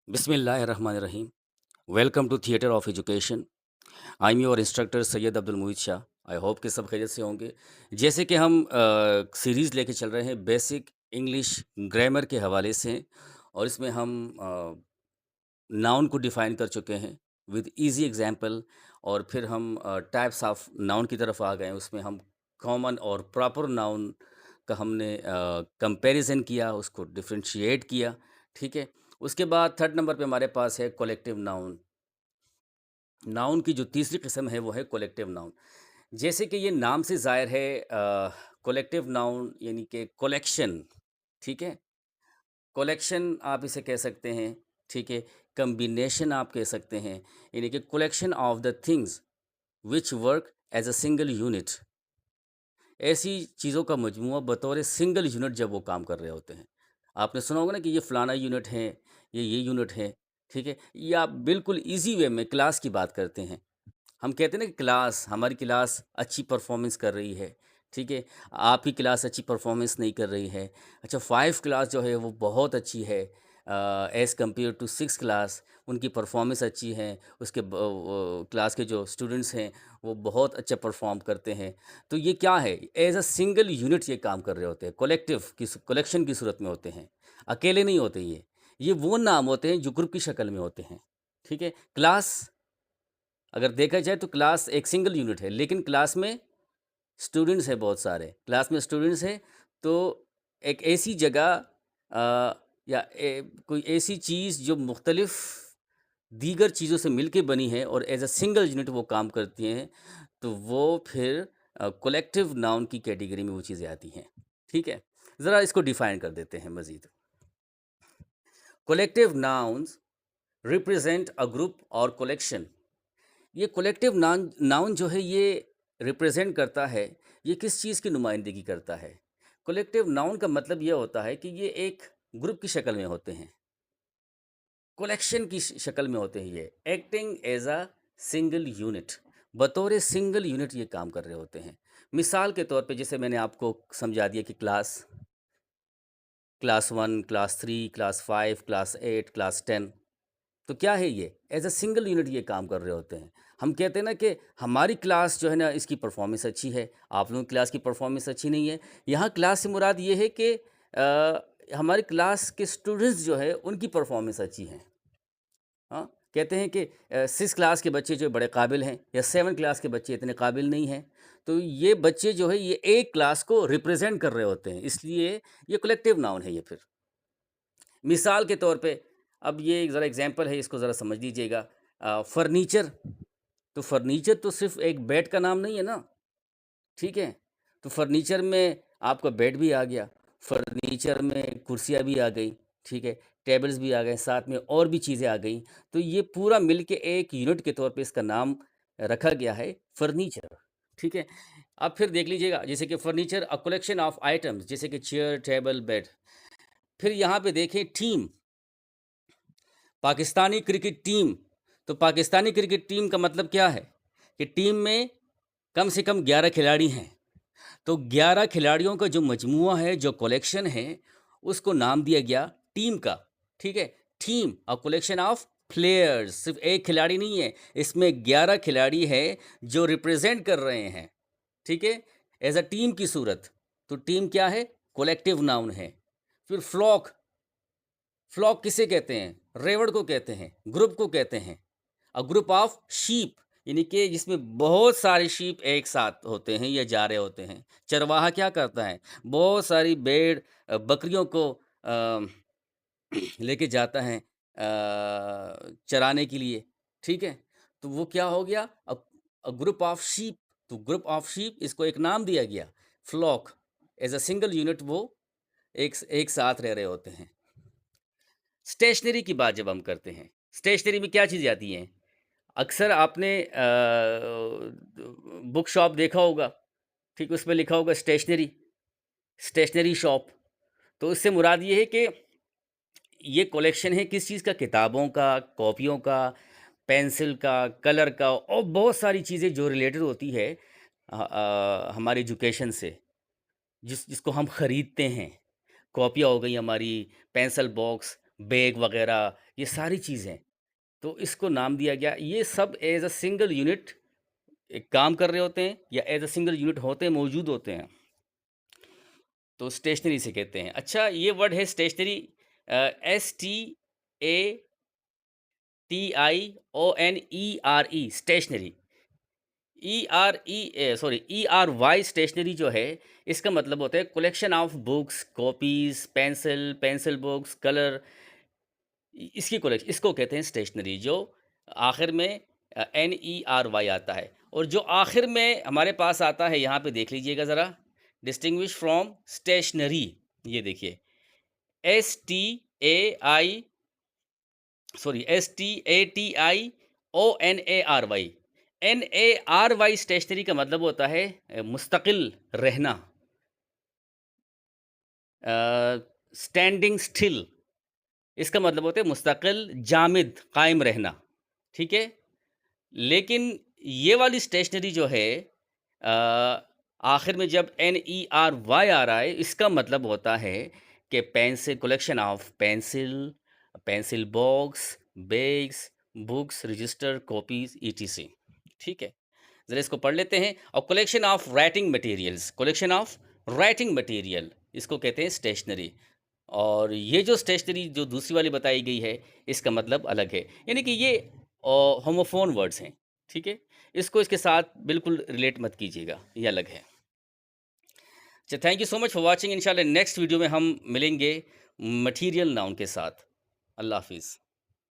Bismillahirrahmanirrahim. Welcome to Theatre of Education. I'm your instructor Syed Abdul Moeed Shah. I hope कि सब खैरियत से होंगे. जैसे कि हम सीरीज़ लेके चल रहे हैं बेसिक इंग्लिश ग्रामर के हवाले से, और इसमें हम नाउन को डिफ़ाइन कर चुके हैं विद इजी एग्जांपल, और फिर हम टाइप्स ऑफ नाउन की तरफ आ गए हैं. उसमें हम कॉमन और प्रॉपर नाउन का हमने कंपैरिजन किया, उसको डिफरेंशिएट किया. ठीक है. उसके बाद थर्ड नंबर पे हमारे पास है कलेक्टिव नाउन. नाउन की जो तीसरी किस्म है वो है कलेक्टिव नाउन. जैसे कि ये नाम से ज़ाहिर है, कलेक्टिव नाउन यानी कि कलेक्शन. ठीक है. कलेक्शन आप इसे कह सकते हैं. ठीक है. कम्बिनेशन आप कह सकते हैं, यानी कि collection of the things which work as a single unit. ऐसी चीज़ों का मजमूआ बतौर सिंगल यूनिट जब वो काम कर रहे होते हैं. आपने सुना होगा ना कि ये फ़लाना यूनिट है, ये यूनिट है. ठीक है. या आप बिल्कुल ईज़ी वे में क्लास की बात करते हैं. हम कहते हैं ना कि क्लास, हमारी क्लास अच्छी परफॉर्मेंस कर रही है. ठीक है. आपकी क्लास अच्छी परफॉर्मेंस नहीं कर रही है. अच्छा, 5 क्लास जो है वो बहुत अच्छी है एज़ कम्पेयर टू 6 क्लास. उनकी परफॉर्मेंस अच्छी है. उसके क्लास के जो स्टूडेंट्स हैं वो बहुत अच्छा परफॉर्म करते हैं. तो ये क्या है, एज अ सिंगल यूनिट ये काम कर रहे होते हैं, कलेक्टिव की कलेक्शन की सूरत में होते हैं. अकेले नहीं होते ये वो नाम होते हैं जो ग्रुप की शक्ल में होते हैं. ठीक है. क्लास अगर देखा जाए तो क्लास एक सिंगल यूनिट है, लेकिन क्लास में स्टूडेंट्स हैं बहुत सारे. क्लास में स्टूडेंट्स हैं तो एक ऐसी जगह या कोई ऐसी चीज़ जो मुख्तलिफ दीगर चीज़ों से मिलके बनी है और एज अ सिंगल यूनिट वो काम करती हैं, तो वो फिर कलेक्टिव नाउन की कैटेगरी में वो चीज़ें आती हैं. ठीक है. ज़रा इसको डिफाइन कर देते हैं मज़ीद. Collective nouns represent a group और कलेक्शन. ये कलेक्टिव नाउन नाउन जो है ये रिप्रेजेंट करता है, ये किस चीज़ की नुमाइंदगी करता है. कलेक्टिव नाउन का मतलब ये होता है कि ये एक ग्रुप की शक्ल में होते हैं, कलेक्शन की शक्ल में होते हैं. ये acting as a single unit, बतौर सिंगल यूनिट ये काम कर रहे होते हैं. मिसाल के तौर पे जैसे मैंने आपको समझा दिया कि class 1, class 3, class 5, class 8, class 10. तो क्या है ये, एज अ सिंगल यूनिट ये काम कर रहे होते हैं. हम कहते हैं ना कि हमारी क्लास जो है ना इसकी परफॉर्मेंस अच्छी है, आप लोगों की क्लास की परफॉर्मेंस अच्छी नहीं है. यहाँ क्लास से मुराद ये है कि हमारी क्लास के स्टूडेंट्स जो है उनकी परफॉर्मेंस अच्छी है. हाँ, कहते हैं कि 6 क्लास के बच्चे जो बड़े काबिल हैं या 7 क्लास के बच्चे इतने काबिल नहीं हैं. तो ये बच्चे जो है ये एक क्लास को रिप्रेजेंट कर रहे होते हैं, इसलिए ये कलेक्टिव नाउन है. ये फिर मिसाल के तौर पे, अब ये एक ज़रा एग्जांपल है, इसको ज़रा समझ लीजिएगा. फर्नीचर, तो फर्नीचर तो सिर्फ़ एक बेड का नाम नहीं है ना. ठीक है. तो फर्नीचर में आपका बेड भी आ गया, फर्नीचर में कुर्सियाँ भी आ गई. ठीक है. टेबल्स भी आ गए, साथ में और भी चीज़ें आ गई. तो ये पूरा मिल के एक यूनिट के तौर पे इसका नाम रखा गया है फर्नीचर. ठीक है. अब फिर देख लीजिएगा, जैसे कि furniture a collection of items, जैसे कि चेयर, टेबल, बेड. फिर यहाँ पे देखें टीम, पाकिस्तानी क्रिकेट टीम. तो पाकिस्तानी क्रिकेट टीम का मतलब क्या है कि टीम में कम से कम 11 खिलाड़ी हैं. तो 11 खिलाड़ियों का जो मजमुआ है, जो कलेक्शन है, उसको नाम दिया गया टीम का. ठीक है. Team a collection of players, सिर्फ एक खिलाड़ी नहीं है, इसमें 11 खिलाड़ी है जो रिप्रेजेंट कर रहे हैं. ठीक है. एज अ टीम की सूरत. तो टीम क्या है, कलेक्टिव नाउन है. फिर फ्लॉक, फ्लॉक किसे कहते हैं, रेवड़ को कहते हैं, ग्रुप को कहते हैं. अ ग्रुप ऑफ शीप, यानी कि जिसमें बहुत सारे शीप एक साथ होते हैं या जा रहे होते हैं. चरवाहा क्या करता है, बहुत सारी भेड़ बकरियों को लेके जाता है चराने के लिए. ठीक है. तो वो क्या हो गया, अ ग्रुप ऑफ शीप. तो ग्रुप ऑफ शीप, इसको एक नाम दिया गया, flock. As a single unit वो एक साथ रह रहे होते हैं. स्टेशनरी की बात जब हम करते हैं, स्टेशनरी में क्या चीज़ें आती हैं. अक्सर आपने बुक शॉप देखा होगा. ठीक, उसमें लिखा होगा स्टेशनरी, स्टेशनरी शॉप. तो इससे मुराद ये है कि ये कलेक्शन है किस चीज़ का, किताबों का, कॉपियों का, पेंसिल का, कलर का, और बहुत सारी चीज़ें जो रिलेटेड होती है हमारी एजुकेशन से, जिसको हम ख़रीदते हैं. कॉपियाँ हो गई हमारी, पेंसिल बॉक्स, بیگ وغیرہ، یہ ساری چیزیں، تو اس کو نام دیا گیا۔ یہ سب ایز اے سنگل یونٹ کام کر رہے ہوتے ہیں یا ایز اے سنگل یونٹ ہوتے ہیں، موجود ہوتے ہیں، تو اسٹیشنری سے کہتے ہیں۔ اچھا، یہ ورڈ ہے stationery, STATIONERE، stationery, ERY stationery جو ہے، اس کا مطلب ہوتا ہے collection of books, copies, pencil box, colour, اس کو کہتے ہیں اسٹیشنری، جو آخر میں NERY آتا ہے۔ اور جو آخر میں ہمارے پاس آتا ہے، یہاں پہ دیکھ لیجئے گا ذرا، ڈسٹنگوش فرام اسٹیشنری، یہ دیکھیے STATIONARY اسٹیشنری کا مطلب ہوتا ہے مستقل رہنا، اسٹینڈنگ اسٹل، اس کا مطلب ہوتا ہے مستقل، جامد، قائم رہنا، ٹھیک ہے۔ لیکن یہ والی اسٹیشنری جو ہے، آخر میں جب NERY آ رہا ہے، اس کا مطلب ہوتا ہے کہ pencil, collection of pencil box, bags, books, register, copies, ETC، ٹھیک ہے۔ ذرا اس کو پڑھ لیتے ہیں۔ اور کلیکشن آف رائٹنگ مٹیریل، اس کو کہتے ہیں اسٹیشنری۔ اور یہ جو اسٹیشنری جو دوسری والی بتائی گئی ہے، اس کا مطلب الگ ہے، یعنی کہ یہ ہوموفون ورڈز ہیں، ٹھیک ہے۔ اس کو اس کے ساتھ بالکل ریلیٹ مت کیجیے گا، یہ الگ ہے۔ اچھا، thank you so much for watching. انشاءاللہ نیکسٹ ویڈیو میں ہم ملیں گے مٹیریل ناؤن کے ساتھ۔ اللہ حافظ۔